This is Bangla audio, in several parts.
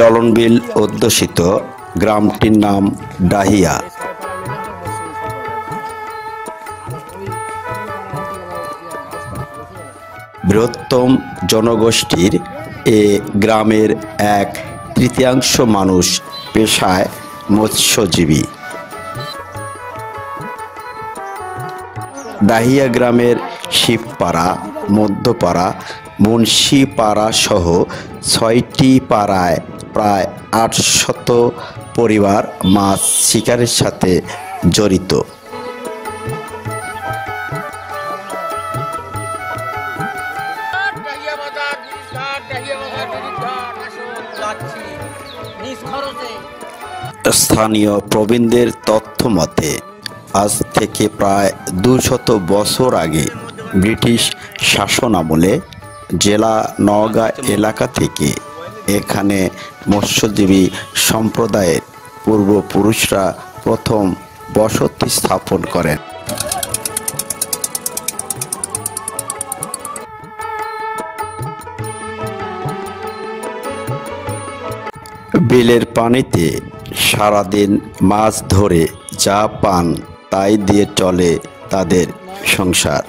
চলনবিল অধ্যুষিত গ্রামটির নাম ডাহিয়া। বৃহত্তম জনগোষ্ঠীর এ গ্রামের 1/3 মানুষ পেশায় মৎস্যজীবী। ডাহিয়া গ্রামের শিবপাড়া, মধ্যপাড়া, মুন্সিপাড়া সহ 6টি পাড়ায় প্রায় 800 পরিবার মাছ শিকারের সাথে জড়িত। স্থানীয় প্রবীণদের তথ্য মতে আজ থেকে প্রায় 200 বছর আগে ব্রিটিশ শাসন আমলে জেলা নওগাঁ এলাকা থেকে এখানে মৎস্যজীবী সম্প্রদায়ের পূর্বপুরুষরা প্রথম বসতি স্থাপন করেন। বিলের পানিতে সারাদিন মাছ ধরে যা পান তাই দিয়ে চলে তাদের সংসার।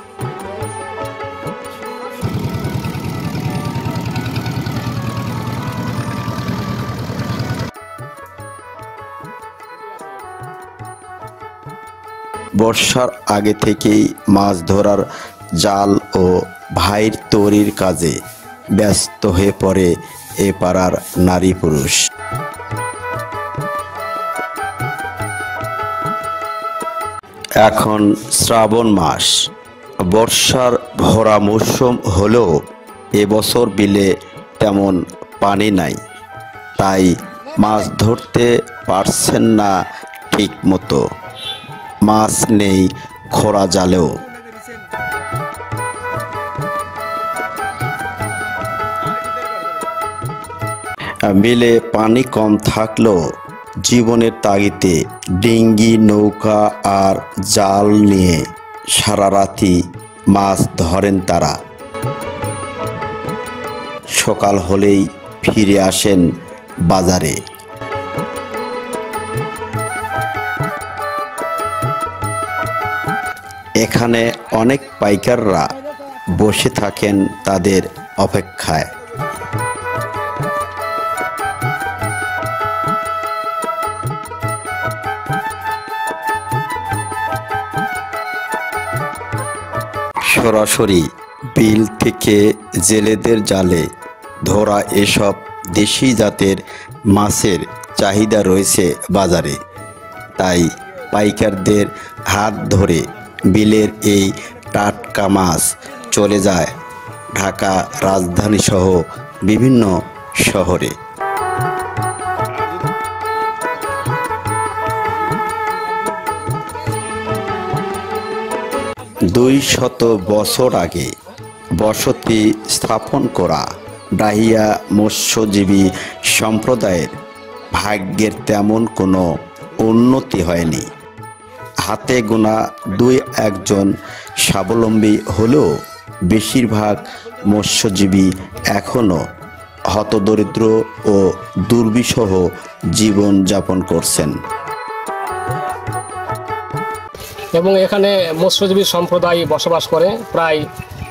বর্ষার আগে থেকেই মাছ ধরার জাল ও ভাইর তৈরির কাজে ব্যস্ত হয়ে পড়ে এ পাড়ার নারী পুরুষ। এখন শ্রাবণ মাস, বর্ষার ভরা মৌসুম হলেও এবছর বিলে তেমন পানি নাই, তাই মাছ ধরতে পারছেন না ঠিক মতো। মাছ নেই খোঁড়া জালেও। বিলে পানি কম থাকলেও জীবনের তাগিদে ডিঙ্গি, নৌকা আর জাল নিয়ে সারা রাতি মাছ ধরেন তারা। সকাল হলেই ফিরে আসেন বাজারে। এখানে অনেক পাইকাররা বসে থাকেন তাদের অপেক্ষায়। সরাসরি বিল থেকে জেলেদের জালে ধরা এসব দেশি জাতের মাছের চাহিদা রয়েছে বাজারে, তাই পাইকারদের হাত ধরে বিলের এই টাটকা মাছ চলে যায় ঢাকা রাজধানী সহ বিভিন্ন শহরে। 200 বছর আগে বসতি স্থাপন করা ডাহিয়া মৎস্যজীবী সম্প্রদায়ের ভাগ্যের তেমন কোনো উন্নতি হয়নি। হাতে গোনা 2-1 জন স্বাবলম্বী হলেও বেশিরভাগ মৎস্যজীবী এখনও হতদরিদ্র ও দুর্বিষহ জীবন যাপন করছেন। এবং এখানে মৎস্যজীবী সম্প্রদায় বসবাস করে। প্রায়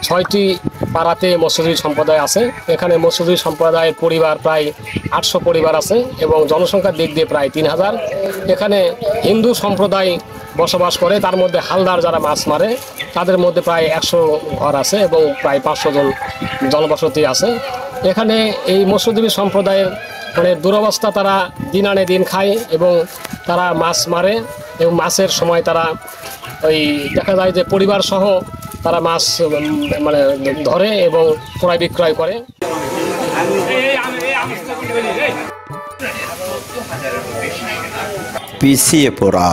6টি পাড়াতে মৎস্যজীবী সম্প্রদায় আছে। এখানে মৎস্যজীবী সম্প্রদায়ের পরিবার প্রায় 800 পরিবার আছে এবং জনসংখ্যার দিক দিয়ে প্রায় 3000। এখানে হিন্দু সম্প্রদায় বসবাস করে, তার মধ্যে হালদার যারা মাছ মারে তাদের মধ্যে প্রায় 100 ঘর আছে এবং প্রায় 500 জন জনবসতি আছে। এখানে এই মৎস্যজীবী সম্প্রদায়ের মানে দুরবস্থা, তারা দিন আনে দিন খায় এবং তারা মাছ মারে এবং মাছের সময় তারা ওই দেখা যায় যে পরিবার সহ তারা মাছ মানে ধরে এবং ক্রয় বিক্রয় করে। পিছিয়ে পড়া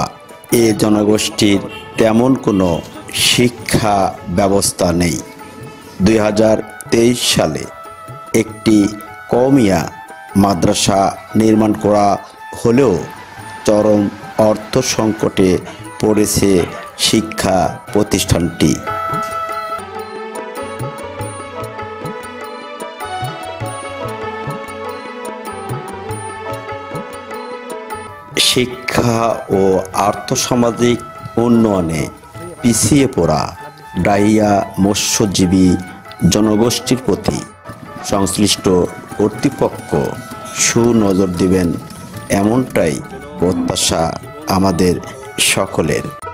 এ জনগোষ্ঠীর তেমন কোনো শিক্ষা ব্যবস্থা নেই। 2023 সালে একটি কওমিয়া মাদ্রাসা নির্মাণ করা হলেও চরম অর্থ সংকটে পড়েছে শিক্ষা প্রতিষ্ঠানটি। শিক্ষা ও আর্থসামাজিক উন্নয়নে পিছিয়ে পড়া ডাইয়া মৎস্যজীবী জনগোষ্ঠীর প্রতি সংশ্লিষ্ট কর্তৃপক্ষ সুনজর দিবেন, এমনটাই প্রত্যাশা আমাদের সকলের।